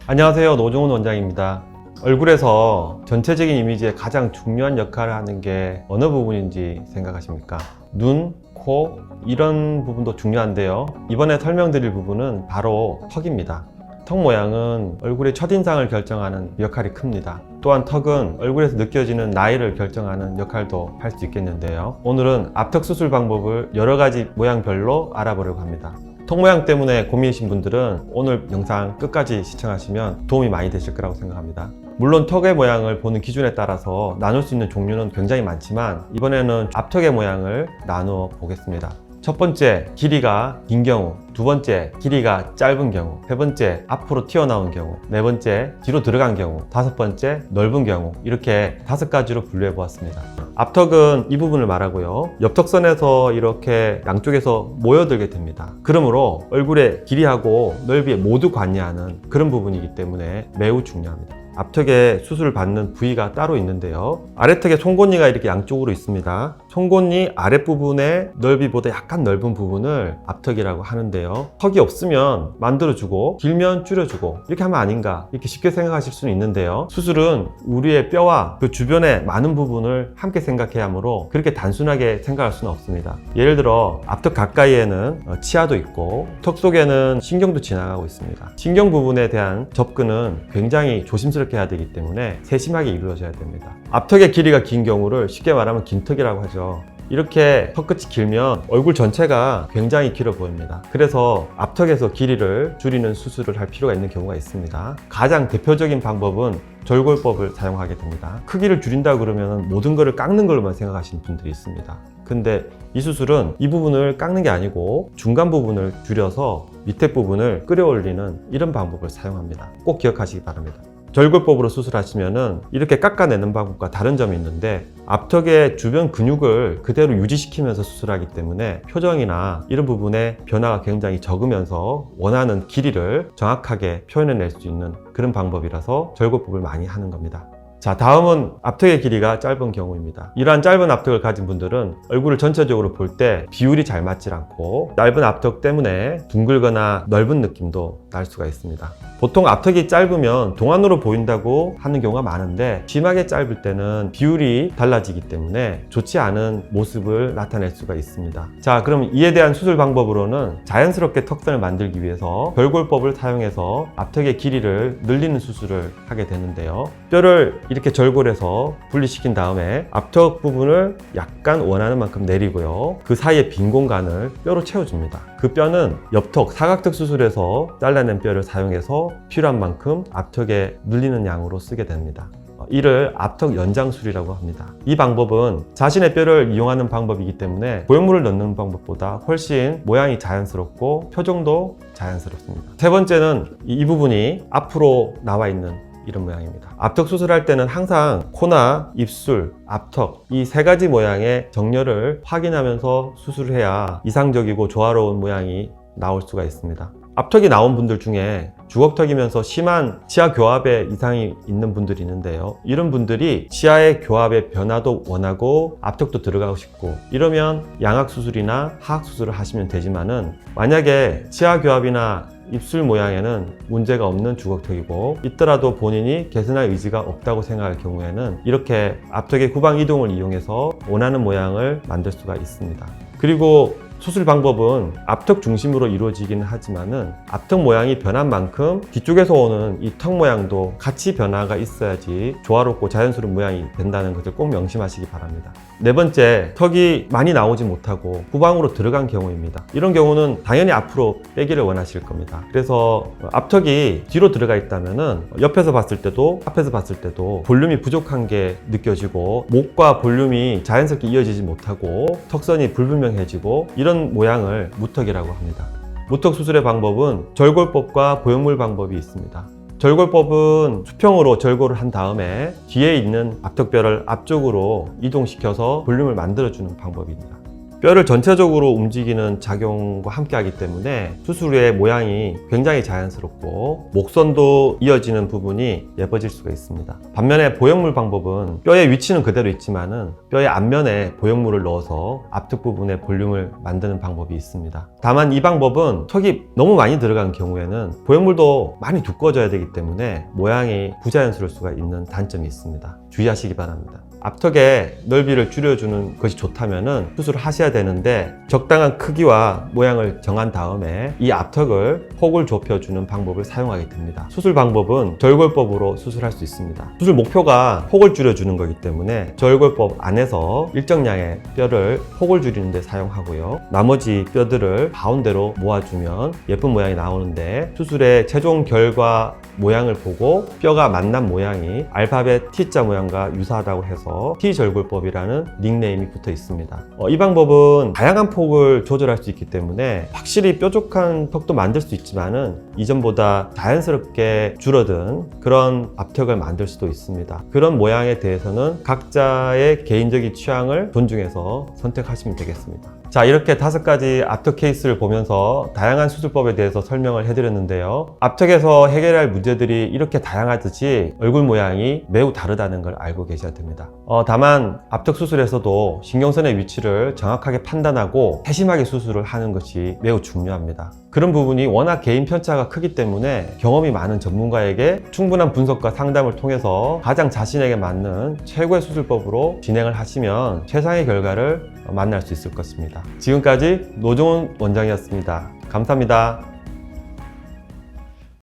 안녕하세요. 노종훈 원장입니다. 얼굴에서 전체적인 이미지에 가장 중요한 역할을 하는 게 어느 부분인지 생각하십니까? 눈, 코 이런 부분도 중요한데요. 이번에 설명드릴 부분은 바로 턱입니다. 턱 모양은 얼굴의 첫인상을 결정하는 역할이 큽니다. 또한 턱은 얼굴에서 느껴지는 나이를 결정하는 역할도 할 수 있겠는데요. 오늘은 앞턱 수술 방법을 여러 가지 모양별로 알아보려고 합니다. 턱 모양 때문에 고민이신 분들은 오늘 영상 끝까지 시청하시면 도움이 많이 되실 거라고 생각합니다. 물론 턱의 모양을 보는 기준에 따라서 나눌 수 있는 종류는 굉장히 많지만 이번에는 앞턱의 모양을 나누어 보겠습니다. 첫 번째, 길이가 긴 경우, 두 번째, 길이가 짧은 경우, 세 번째, 앞으로 튀어나온 경우, 네 번째, 뒤로 들어간 경우, 다섯 번째, 넓은 경우, 이렇게 5가지로 분류해 보았습니다. 앞턱은 이 부분을 말하고요. 옆턱선에서 이렇게 양쪽에서 모여들게 됩니다. 그러므로 얼굴의 길이하고 넓이에 모두 관여하는 그런 부분이기 때문에 매우 중요합니다. 앞턱에 수술을 받는 부위가 따로 있는데요. 아래턱에 송곳니가 이렇게 양쪽으로 있습니다. 송곳니 아랫부분의 넓이보다 약간 넓은 부분을 앞턱이라고 하는데요. 턱이 없으면 만들어주고 길면 줄여주고 이렇게 하면 아닌가 이렇게 쉽게 생각하실 수는 있는데요. 수술은 우리의 뼈와 그 주변의 많은 부분을 함께 생각해야 하므로 그렇게 단순하게 생각할 수는 없습니다. 예를 들어 앞턱 가까이에는 치아도 있고 턱 속에는 신경도 지나가고 있습니다. 신경 부분에 대한 접근은 굉장히 조심스럽게 해야 되기 때문에 세심하게 이루어져야 됩니다. 앞턱의 길이가 긴 경우를 쉽게 말하면 긴턱이라고 하죠. 이렇게 턱끝이 길면 얼굴 전체가 굉장히 길어 보입니다. 그래서 앞턱에서 길이를 줄이는 수술을 할 필요가 있는 경우가 있습니다. 가장 대표적인 방법은 절골법을 사용하게 됩니다. 크기를 줄인다 그러면 모든 것을 깎는 걸로만 생각하시는 분들이 있습니다. 근데 이 수술은 이 부분을 깎는 게 아니고 중간 부분을 줄여서 밑에 부분을 끌어올리는 이런 방법을 사용합니다. 꼭 기억하시기 바랍니다. 절골법으로 수술하시면은 이렇게 깎아내는 방법과 다른 점이 있는데 앞턱의 주변 근육을 그대로 유지시키면서 수술하기 때문에 표정이나 이런 부분에 변화가 굉장히 적으면서 원하는 길이를 정확하게 표현해낼 수 있는 그런 방법이라서 절골법을 많이 하는 겁니다. 자, 다음은 앞턱의 길이가 짧은 경우입니다. 이러한 짧은 앞턱을 가진 분들은 얼굴을 전체적으로 볼 때 비율이 잘 맞지 않고 짧은 앞턱 때문에 둥글거나 넓은 느낌도 날 수가 있습니다. 보통 앞턱이 짧으면 동안으로 보인다고 하는 경우가 많은데 심하게 짧을 때는 비율이 달라지기 때문에 좋지 않은 모습을 나타낼 수가 있습니다. 자, 그럼 이에 대한 수술 방법으로는 자연스럽게 턱선을 만들기 위해서 절골법을 사용해서 앞턱의 길이를 늘리는 수술을 하게 되는데요. 뼈를 이렇게 절골해서 분리시킨 다음에 앞턱 부분을 약간 원하는 만큼 내리고요. 그 사이에 빈 공간을 뼈로 채워줍니다. 그 뼈는 옆턱, 사각턱 수술에서 잘라낸 뼈를 사용해서 필요한 만큼 앞턱에 늘리는 양으로 쓰게 됩니다. 이를 앞턱 연장술이라고 합니다. 이 방법은 자신의 뼈를 이용하는 방법이기 때문에 보형물을 넣는 방법보다 훨씬 모양이 자연스럽고 표정도 자연스럽습니다. 세 번째는 이 부분이 앞으로 나와 있는 이런 모양입니다. 앞턱 수술할 때는 항상 코나 입술, 앞턱 이 3가지 모양의 정렬을 확인하면서 수술을 해야 이상적이고 조화로운 모양이 나올 수가 있습니다. 앞턱이 나온 분들 중에 주걱턱이면서 심한 치아 교합에 이상이 있는 분들이 있는데요. 이런 분들이 치아의 교합의 변화도 원하고 앞턱도 들어가고 싶고 이러면 양악수술이나 하악수술을 하시면 되지만은 만약에 치아 교합이나 입술 모양에는 문제가 없는 주걱턱이고 있더라도 본인이 개선할 의지가 없다고 생각할 경우에는 이렇게 앞턱의 후방 이동을 이용해서 원하는 모양을 만들 수가 있습니다. 그리고 수술 방법은 앞턱 중심으로 이루어지기는 하지만은 앞턱 모양이 변한 만큼 뒤쪽에서 오는 이 턱 모양도 같이 변화가 있어야지 조화롭고 자연스러운 모양이 된다는 것을 꼭 명심하시기 바랍니다. 네 번째, 턱이 많이 나오지 못하고 후방으로 들어간 경우입니다. 이런 경우는 당연히 앞으로 빼기를 원하실 겁니다. 그래서 앞턱이 뒤로 들어가 있다면은 옆에서 봤을 때도 앞에서 봤을 때도 볼륨이 부족한 게 느껴지고 목과 볼륨이 자연스럽게 이어지지 못하고 턱선이 불분명해지고 이런 모양을 무턱이라고 합니다. 무턱 수술의 방법은 절골법과 보형물 방법이 있습니다. 절골법은 수평으로 절골을 한 다음에 뒤에 있는 앞턱뼈를 앞쪽으로 이동시켜서 볼륨을 만들어주는 방법입니다. 뼈를 전체적으로 움직이는 작용과 함께 하기 때문에 수술 후의 모양이 굉장히 자연스럽고 목선도 이어지는 부분이 예뻐질 수가 있습니다. 반면에 보형물 방법은 뼈의 위치는 그대로 있지만은 뼈의 앞면에 보형물을 넣어서 앞쪽 부분에 볼륨을 만드는 방법이 있습니다. 다만 이 방법은 턱이 너무 많이 들어간 경우에는 보형물도 많이 두꺼워져야 되기 때문에 모양이 부자연스러울 수가 있는 단점이 있습니다. 주의하시기 바랍니다. 앞턱의 넓이를 줄여주는 것이 좋다면은 수술을 하셔야 되는데 적당한 크기와 모양을 정한 다음에 이 앞턱을 폭을 좁혀주는 방법을 사용하게 됩니다. 수술 방법은 절골법으로 수술할 수 있습니다. 수술 목표가 폭을 줄여주는 거기 때문에 절골법 안에서 일정량의 뼈를 폭을 줄이는 데 사용하고요. 나머지 뼈들을 가운데로 모아주면 예쁜 모양이 나오는데 수술의 최종 결과 모양을 보고 뼈가 만난 모양이 알파벳 T자 모양과 유사하다고 해서 T절골법이라는 닉네임이 붙어 있습니다. 이 방법은 다양한 폭을 조절할 수 있기 때문에 확실히 뾰족한 턱도 만들 수 있지만은 이전보다 자연스럽게 줄어든 그런 앞턱을 만들 수도 있습니다. 그런 모양에 대해서는 각자의 개인적인 취향을 존중해서 선택하시면 되겠습니다. 자, 이렇게 5가지 앞턱 케이스를 보면서 다양한 수술법에 대해서 설명을 해드렸는데요. 앞턱에서 해결할 문제들이 이렇게 다양하듯이 얼굴 모양이 매우 다르다는 걸 알고 계셔야 됩니다. 다만 앞턱 수술에서도 신경선의 위치를 정확하게 판단하고 세심하게 수술을 하는 것이 매우 중요합니다. 그런 부분이 워낙 개인 편차가 크기 때문에 경험이 많은 전문가에게 충분한 분석과 상담을 통해서 가장 자신에게 맞는 최고의 수술법으로 진행을 하시면 최상의 결과를 만날 수 있을 것입니다. 지금까지 노종훈 원장이었습니다. 감사합니다.